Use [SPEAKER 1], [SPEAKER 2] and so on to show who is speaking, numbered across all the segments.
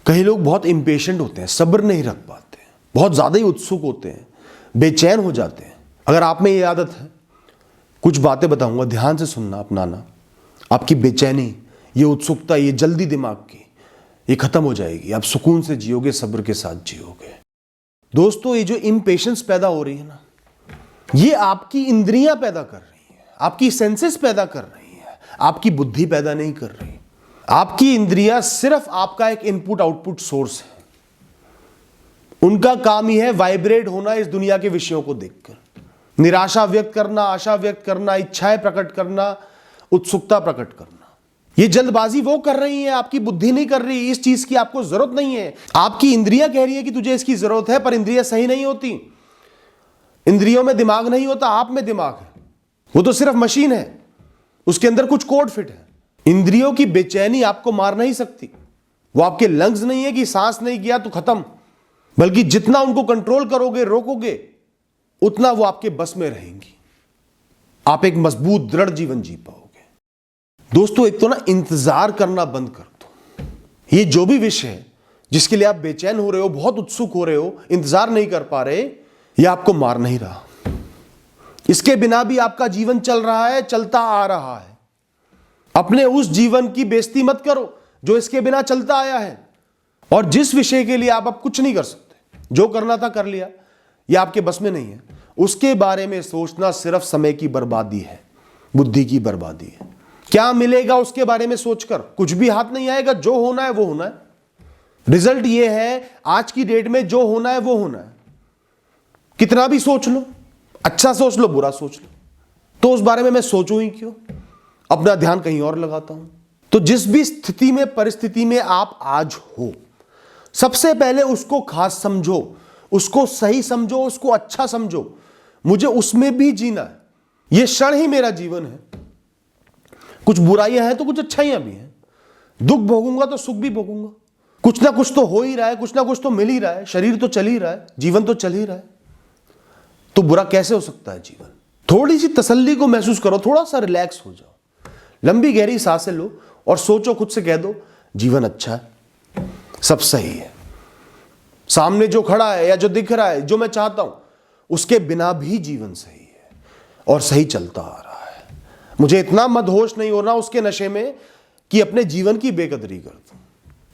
[SPEAKER 1] कई लोग बहुत इम्पेशेंट होते हैं, सब्र नहीं रख पाते, बहुत ज़्यादा ही उत्सुक होते हैं, बेचैन हो जाते हैं। अगर आप में ये आदत है, कुछ बातें बताऊंगा, ध्यान से सुनना, अपनाना। आपकी बेचैनी, ये उत्सुकता, ये जल्दी दिमाग की, ये खत्म हो जाएगी। आप सुकून से जियोगे, सब्र के साथ जियोगे। दोस्तों, ये जो इम्पेशेंस पैदा हो रही है ना, ये आपकी इंद्रियां पैदा कर रही है, आपकी सेंसेस पैदा कर रही है, आपकी बुद्धि पैदा नहीं कर रही। आपकी इंद्रियां सिर्फ आपका एक इनपुट आउटपुट सोर्स है। उनका काम ही है वाइब्रेट होना इस दुनिया के विषयों को देखकर, निराशा व्यक्त करना, आशा व्यक्त करना, इच्छाएं प्रकट करना, उत्सुकता प्रकट करना। ये जल्दबाजी वो कर रही है, आपकी बुद्धि नहीं कर रही। इस चीज की आपको जरूरत नहीं है। आपकी इंद्रियां कह रही है कि तुझे इसकी जरूरत है, पर इंद्रियां सही नहीं होती। इंद्रियों में दिमाग नहीं होता, आप में दिमाग है। वो तो सिर्फ मशीन है, उसके अंदर कुछ कोड फिट है। इंद्रियों की बेचैनी आपको मार नहीं सकती। वो आपके लंग्स नहीं है कि सांस नहीं गया तो खत्म, बल्कि जितना उनको कंट्रोल करोगे, रोकोगे, उतना वो आपके बस में रहेंगी। आप एक मजबूत दृढ़ जीवन जी पाओगे। दोस्तों, एक तो ना इंतजार करना बंद कर दो। ये जो भी विषय है जिसके लिए आप बेचैन हो रहे हो, बहुत उत्सुक हो रहे हो, इंतजार नहीं कर पा रहे, ये आपको मार नहीं रहा। इसके बिना भी आपका जीवन चल रहा है, चलता आ रहा है। अपने उस जीवन की बेइज्जती मत करो जो इसके बिना चलता आया है। और जिस विषय के लिए आप अब कुछ नहीं कर सकते, जो करना था कर लिया, ये आपके बस में नहीं है, उसके बारे में सोचना सिर्फ समय की बर्बादी है, बुद्धि की बर्बादी है। क्या मिलेगा उसके बारे में सोचकर? कुछ भी हाथ नहीं आएगा। जो होना है वो होना है। रिजल्ट ये है, आज की डेट में जो होना है वो होना है। कितना भी सोच लो, अच्छा सोच लो, बुरा सोच लो, तो उस बारे में मैं सोचूं ही क्यों? अपना ध्यान कहीं और लगाता हूं। तो जिस भी स्थिति में, परिस्थिति में आप आज हो, सबसे पहले उसको खास समझो, उसको सही समझो, उसको अच्छा समझो। मुझे उसमें भी जीना है। यह क्षण ही मेरा जीवन है। कुछ बुराइयां हैं तो कुछ अच्छाइयां भी हैं। दुख भोगूंगा तो सुख भी भोगूंगा। कुछ ना कुछ तो हो ही रहा है, कुछ ना कुछ तो मिल ही रहा है। शरीर तो चल ही रहा है, जीवन तो चल ही रहा है। तो बुरा कैसे हो सकता है जीवन? थोड़ी सी तसल्ली को महसूस करो, थोड़ा सा रिलैक्स हो जाओ, लंबी गहरी सांसें लो और सोचो, खुद से कह दो, जीवन अच्छा है, सब सही है। सामने जो खड़ा है या जो दिख रहा है, जो मैं चाहता हूं, उसके बिना भी जीवन सही है और सही चलता आ रहा है। मुझे इतना मदहोश नहीं होना उसके नशे में कि अपने जीवन की बेकदरी कर दूं।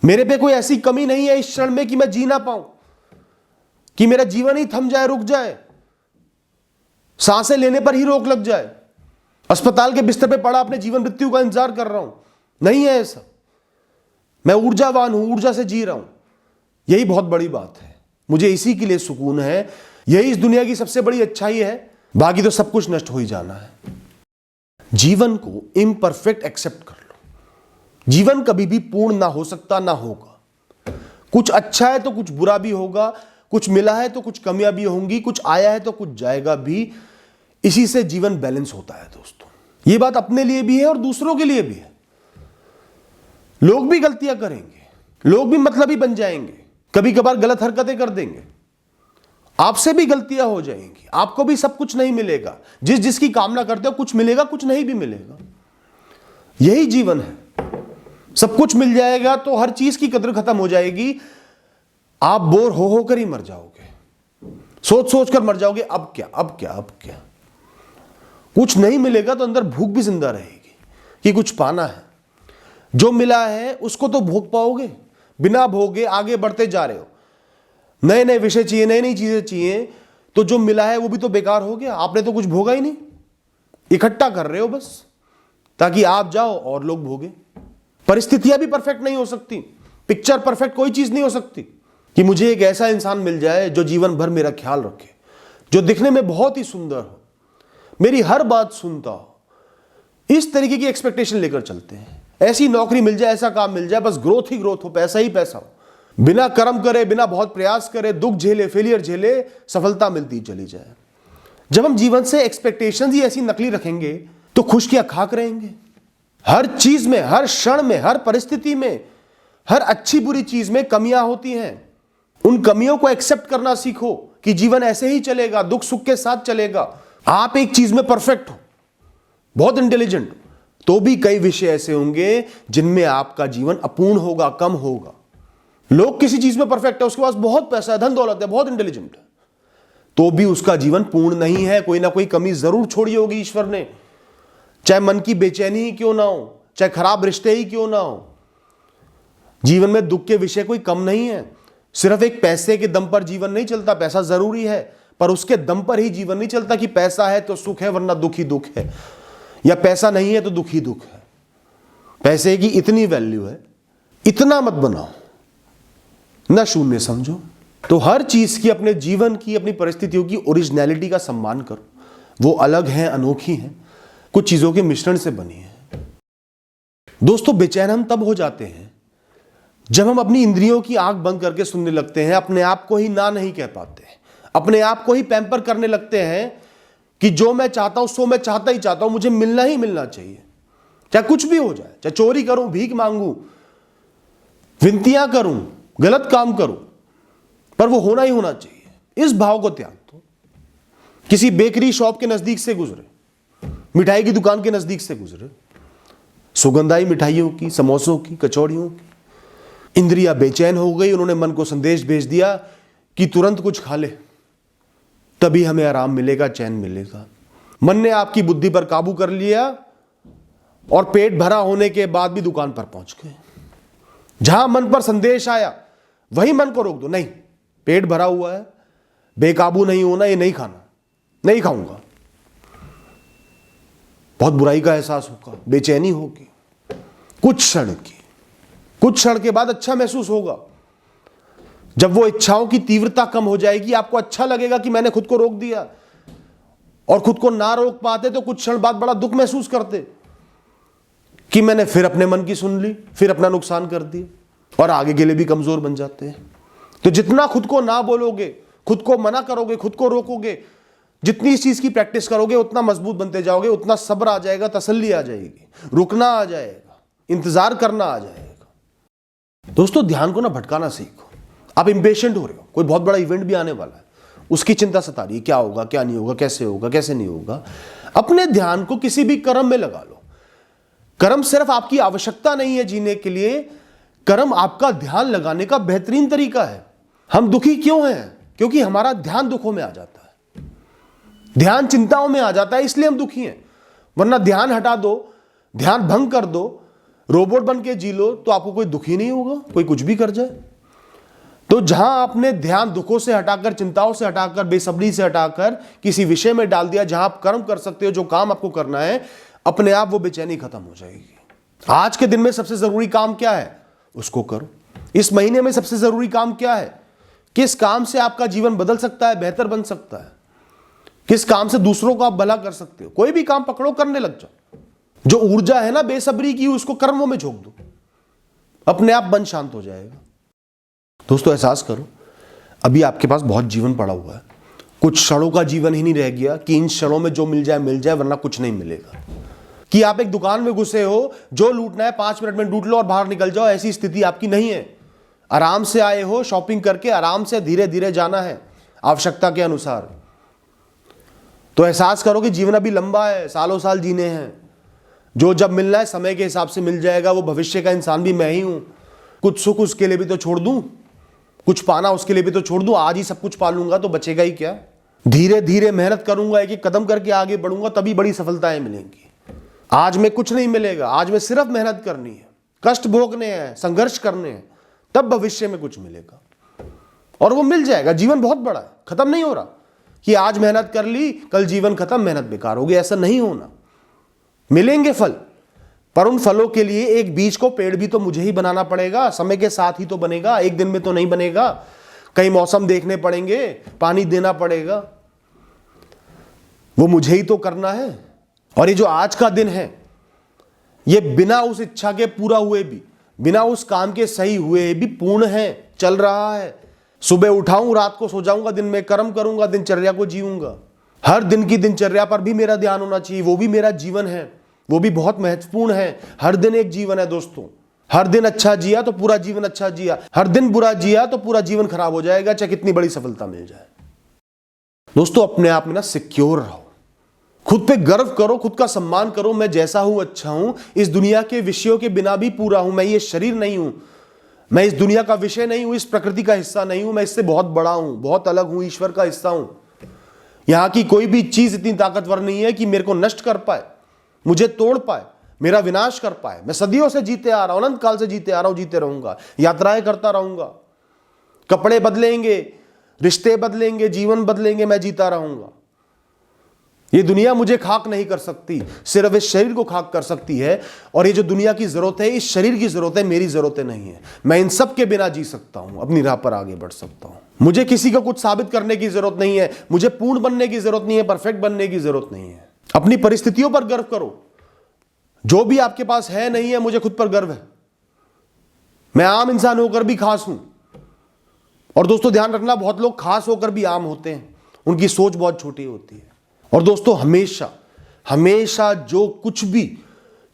[SPEAKER 1] मेरे पे कोई ऐसी कमी नहीं है इस क्षण में कि मैं जी ना पाऊं, कि मेरा जीवन ही थम जाए, रुक जाए, सांसें लेने पर ही रोक लग जाए, अस्पताल के बिस्तर पे पड़ा अपने जीवन मृत्यु का इंतजार कर रहा हूं। नहीं है ऐसा। मैं ऊर्जावान हूं, ऊर्जा से जी रहा हूं। यही बहुत बड़ी बात है। मुझे इसी के लिए सुकून है। यही इस दुनिया की सबसे बड़ी अच्छाई है। बाकी तो सब कुछ नष्ट हो ही जाना है। जीवन को इम्परफेक्ट एक्सेप्ट कर लो। जीवन कभी भी पूर्ण ना हो सकता, ना होगा। कुछ अच्छा है तो कुछ बुरा भी होगा, कुछ मिला है तो कुछ कमियां भी होंगी, कुछ आया है तो कुछ जाएगा भी। इसी से जीवन बैलेंस होता है दोस्तों। यह बात अपने लिए भी है और दूसरों के लिए भी है। लोग भी गलतियां करेंगे, लोग भी मतलबी बन जाएंगे, कभी कभार गलत हरकतें कर देंगे, आपसे भी गलतियां हो जाएंगी। आपको भी सब कुछ नहीं मिलेगा। जिस जिसकी कामना करते हो, कुछ मिलेगा, कुछ नहीं भी मिलेगा। यही जीवन है। सब कुछ मिल जाएगा तो हर चीज की कदर खत्म हो जाएगी। आप बोर हो होकर ही मर जाओगे, सोच सोच कर मर जाओगे, अब क्या, अब क्या, अब क्या। कुछ नहीं मिलेगा तो अंदर भूख भी जिंदा रहेगी कि कुछ पाना है। जो मिला है उसको तो भोग पाओगे। बिना भोगे आगे बढ़ते जा रहे हो, नए नए विषय चाहिए, नई नई चीजें चाहिए, तो जो मिला है वो भी तो बेकार हो गया। आपने तो कुछ भोगा ही नहीं। इकट्ठा कर रहे हो बस, ताकि आप जाओ और लोग भोगे। परिस्थितियां भी परफेक्ट नहीं हो सकती, पिक्चर परफेक्ट कोई चीज नहीं हो सकती कि मुझे एक ऐसा इंसान मिल जाए जो जीवन भर मेरा ख्याल रखे, जो दिखने में बहुत ही सुंदर हो, मेरी हर बात सुनता हो। इस तरीके की एक्सपेक्टेशन लेकर चलते हैं। ऐसी नौकरी मिल जाए, ऐसा काम मिल जाए, बस ग्रोथ ही ग्रोथ हो, पैसा ही पैसा हो, बिना कर्म करे, बिना बहुत प्रयास करे, दुख झेले, फेलियर झेले, सफलता मिलती चली जाए। जब हम जीवन से एक्सपेक्टेशंस ही ऐसी नकली रखेंगे तो खुश क्या खाक रहेंगे। हर चीज में, हर क्षण में, हर परिस्थिति में, हर अच्छी बुरी चीज में कमियां होती हैं। उन कमियों को एक्सेप्ट करना सीखो कि जीवन ऐसे ही चलेगा, दुख सुख के साथ चलेगा। आप एक चीज में परफेक्ट हो, बहुत इंटेलिजेंट हो, तो भी कई विषय ऐसे होंगे जिनमें आपका जीवन अपूर्ण होगा, कम होगा। लोग किसी चीज में परफेक्ट है, उसके पास बहुत पैसा है, धन दौलत है, बहुत इंटेलिजेंट है, तो भी उसका जीवन पूर्ण नहीं है। कोई ना कोई कमी जरूर छोड़ी होगी ईश्वर ने, चाहे मन की बेचैनी ही क्यों ना हो, चाहे खराब रिश्ते ही क्यों ना हो। जीवन में दुख के विषय कोई कम नहीं है। सिर्फ एक पैसे के दम पर जीवन नहीं चलता, पैसा जरूरी है, पर उसके दम पर ही जीवन नहीं चलता कि पैसा है तो सुख है वरना दुख ही दुख है, या पैसा नहीं है तो दुख ही दुख है। पैसे की इतनी वैल्यू है, इतना मत बनाओ, ना शून्य समझो। तो हर चीज की, अपने जीवन की, अपनी परिस्थितियों की ओरिजिनलिटी का सम्मान करो। वो अलग हैं, अनोखी हैं, कुछ चीजों के मिश्रण से बनी है। दोस्तों, बेचैन हम तब हो जाते हैं जब हम अपनी इंद्रियों की आंख बंद करके सुनने लगते हैं, अपने आप को ही ना नहीं कह पाते, अपने आप को ही पैम्पर करने लगते हैं कि जो मैं चाहता हूं सो मैं चाहता ही चाहता हूं, मुझे मिलना ही मिलना चाहिए, चाहे कुछ भी हो जाए, चाहे चोरी करूं, भीख मांगू, विनतियां करूं, गलत काम करूं, पर वो होना ही होना चाहिए। इस भाव को त्याग दो। किसी बेकरी शॉप के नजदीक से गुजरे, मिठाई की दुकान के नजदीक से गुजरे, सुगंधाई मिठाइयों की, समोसों की, कचौड़ियों की, इंद्रियां बेचैन हो गई, उन्होंने मन को संदेश भेज दिया कि तुरंत कुछ खा ले, तभी हमें आराम मिलेगा, चैन मिलेगा। मन ने आपकी बुद्धि पर काबू कर लिया और पेट भरा होने के बाद भी दुकान पर पहुंच गए। जहां मन पर संदेश आया वही मन को रोक दो, नहीं, पेट भरा हुआ है, बेकाबू नहीं होना, ये नहीं खाना, नहीं खाऊंगा। बहुत बुराई का एहसास होगा, बेचैनी होगी, कुछ क्षण के बाद अच्छा महसूस होगा। जब वो इच्छाओं की तीव्रता कम हो जाएगी, आपको अच्छा लगेगा कि मैंने खुद को रोक दिया, और खुद को ना रोक पाते तो कुछ क्षण बाद बड़ा दुख महसूस करते कि मैंने फिर अपने मन की सुन ली, फिर अपना नुकसान कर दिया, और आगे के लिए भी कमजोर बन जाते हैं। तो जितना खुद को ना बोलोगे, खुद को मना करोगे, खुद को रोकोगे, जितनी इस चीज की प्रैक्टिस करोगे, उतना मजबूत बनते जाओगे, उतना सब्र आ जाएगा, तसल्ली आ जाएगी, रुकना आ जाएगा, इंतजार करना आ जाएगा। दोस्तों, ध्यान को ना भटकाना सीखो। आप इंपेशेंट हो रहे हो, कोई बहुत बड़ा इवेंट भी आने वाला है, उसकी चिंता सता रही है, क्या होगा, क्या नहीं होगा, कैसे होगा, कैसे नहीं होगा। अपने ध्यान को किसी भी कर्म में लगा लो। कर्म सिर्फ आपकी आवश्यकता नहीं है जीने के लिए, कर्म आपका ध्यान लगाने का बेहतरीन तरीका है। हम दुखी क्यों हैं? क्योंकि हमारा ध्यान दुखों में आ जाता है, ध्यान चिंताओं में आ जाता है, इसलिए हम दुखी हैं। वरना ध्यान हटा दो, ध्यान भंग कर दो, रोबोट बन के जी लो, तो आपको कोई दुख ही नहीं होगा, कोई कुछ भी कर जाए। तो जहां आपने ध्यान दुखों से हटाकर, चिंताओं से हटाकर, बेसब्री से हटाकर किसी विषय में डाल दिया जहां आप कर्म कर सकते हो, जो काम आपको करना है, अपने आप वो बेचैनी खत्म हो जाएगी। आज के दिन में सबसे जरूरी काम क्या है, उसको करो। इस महीने में सबसे जरूरी काम क्या है, किस काम से आपका जीवन बदल सकता है, बेहतर बन सकता है, किस काम से दूसरों को आप भला कर सकते हो। कोई भी काम पकड़ो, करने लग जाओ। जो ऊर्जा है ना बेसब्री की, उसको कर्मों में झोंक दो, अपने आप मन शांत हो जाएगा। दोस्तों, एहसास करो, अभी आपके पास बहुत जीवन पड़ा हुआ है, कुछ क्षणों का जीवन ही नहीं रह गया कि इन क्षणों में जो मिल जाए, वरना कुछ नहीं मिलेगा। कि आप एक दुकान में घुसे हो, जो लूटना है 5 मिनट में लूट लो और बाहर निकल जाओ, ऐसी स्थिति आपकी नहीं है। आराम से आए हो, शॉपिंग करके आराम से धीरे धीरे जाना है, आवश्यकता के अनुसार। तो एहसास करो कि जीवन अभी लंबा है, सालों साल जीने हैं। जो जब मिलना है समय के हिसाब से मिल जाएगा। वो भविष्य का इंसान भी मैं ही हूं। कुछ सुख उसके लिए भी तो छोड़ दूं, कुछ पाना उसके लिए भी तो छोड़ दूं। आज ही सब कुछ पा लूंगा तो बचेगा ही क्या। धीरे धीरे मेहनत करूंगा, एक एक कदम करके आगे बढ़ूंगा, तभी बड़ी सफलताएं मिलेंगी। आज में कुछ नहीं मिलेगा, आज में सिर्फ मेहनत करनी है, कष्ट भोगने हैं, संघर्ष करने हैं, तब भविष्य में कुछ मिलेगा और वो मिल जाएगा। जीवन बहुत बड़ा है, खत्म नहीं हो रहा कि आज मेहनत कर ली कल जीवन खत्म, मेहनत बेकार होगी, ऐसा नहीं होना। मिलेंगे फल, पर उन फलों के लिए एक बीज को पेड़ भी तो मुझे ही बनाना पड़ेगा, समय के साथ ही तो बनेगा, एक दिन में तो नहीं बनेगा। कई मौसम देखने पड़ेंगे, पानी देना पड़ेगा, वो मुझे ही तो करना है। और ये जो आज का दिन है, ये बिना उस इच्छा के पूरा हुए भी, बिना उस काम के सही हुए भी पूर्ण है, चल रहा है। सुबह उठाऊं, रात को सो जाऊंगा, दिन में कर्म करूंगा, दिनचर्या को जीऊंगा। हर दिन की दिनचर्या पर भी मेरा ध्यान होना चाहिए, वो भी मेरा जीवन है, वो भी बहुत महत्वपूर्ण है। हर दिन एक जीवन है दोस्तों। हर दिन अच्छा जिया तो पूरा जीवन अच्छा जिया, हर दिन बुरा जिया तो पूरा जीवन खराब हो जाएगा, चाहे कितनी बड़ी सफलता मिल जाए। दोस्तों, अपने आप में ना सिक्योर रहो, खुद पे गर्व करो, खुद का सम्मान करो। मैं जैसा हूं अच्छा हूं, इस दुनिया के विषयों के बिना भी पूरा हूं। मैं ये शरीर नहीं हूं, मैं इस दुनिया का विषय नहीं हूं, इस प्रकृति का हिस्सा नहीं हूं, मैं इससे बहुत बड़ा हूं, बहुत अलग हूं, ईश्वर का हिस्सा हूं। यहां की कोई भी चीज इतनी ताकतवर नहीं है कि मेरे को नष्ट कर पाए, मुझे तोड़ पाए, मेरा विनाश कर पाए। मैं सदियों से जीते आ रहा हूं, अनंत काल से जीते आ रहा हूं, जीते रहूंगा, यात्राएं करता रहूंगा। कपड़े बदलेंगे, रिश्ते बदलेंगे, जीवन बदलेंगे, मैं जीता रहूंगा। ये दुनिया मुझे खाक नहीं कर सकती, सिर्फ इस शरीर को खाक कर सकती है। और ये जो दुनिया की जरूरत है, इस शरीर की जरूरत है, मेरी जरूरतें नहीं है। मैं इन सब के बिना जी सकता हूं, अपनी राह पर आगे बढ़ सकता हूं। मुझे किसी को कुछ साबित करने की जरूरत नहीं है, मुझे पूर्ण बनने की जरूरत नहीं है, परफेक्ट बनने की जरूरत नहीं है। अपनी परिस्थितियों पर गर्व करो, जो भी आपके पास है नहीं है, मुझे खुद पर गर्व है। मैं आम इंसान होकर भी खास हूं। और दोस्तों ध्यान रखना, बहुत लोग खास होकर भी आम होते हैं, उनकी सोच बहुत छोटी होती है। और दोस्तों हमेशा हमेशा जो कुछ भी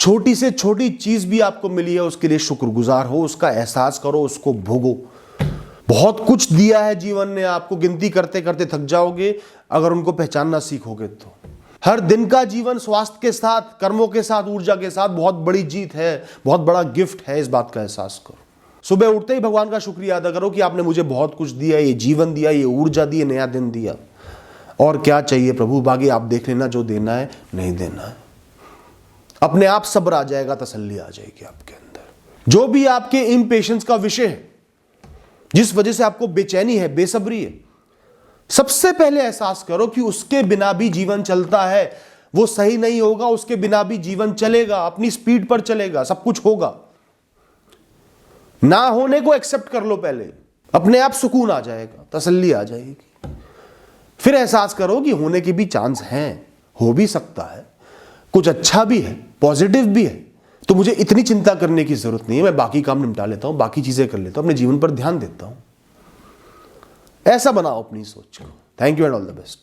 [SPEAKER 1] छोटी से छोटी चीज भी आपको मिली है, उसके लिए शुक्रगुजार हो, उसका एहसास करो, उसको भोगो। बहुत कुछ दिया है जीवन ने आपको, गिनती करते करते थक जाओगे अगर उनको पहचानना सीखोगे तो। हर दिन का जीवन स्वास्थ्य के साथ, कर्मों के साथ, ऊर्जा के साथ बहुत बड़ी जीत है, बहुत बड़ा गिफ्ट है। इस बात का एहसास करो। सुबह उठते ही भगवान का शुक्रिया अदा करो कि आपने मुझे बहुत कुछ दिया, ये जीवन दिया, ये ऊर्जा दी, नया दिन दिया। और क्या चाहिए प्रभु, बाकी आप देख लेना, जो देना है नहीं देना है। अपने आप सब्र आ जाएगा, तसल्ली आ जाएगी आपके अंदर। जो भी आपके इम्पेशेंस का विषय है, जिस वजह से आपको बेचैनी है, बेसब्री है, सबसे पहले एहसास करो कि उसके बिना भी जीवन चलता है। वो सही नहीं होगा, उसके बिना भी जीवन चलेगा, अपनी स्पीड पर चलेगा, सब कुछ होगा। ना होने को एक्सेप्ट कर लो पहले, अपने आप सुकून आ जाएगा, तसल्ली आ जाएगी। फिर एहसास करो कि होने के भी चांस हैं, हो भी सकता है, कुछ अच्छा भी है, पॉजिटिव भी है, तो मुझे इतनी चिंता करने की जरूरत नहीं है। मैं बाकी काम निपटा लेता हूं, बाकी चीजें कर लेता हूं, अपने जीवन पर ध्यान देता हूं। ऐसा बनाओ अपनी सोच को। Thank you and all the best.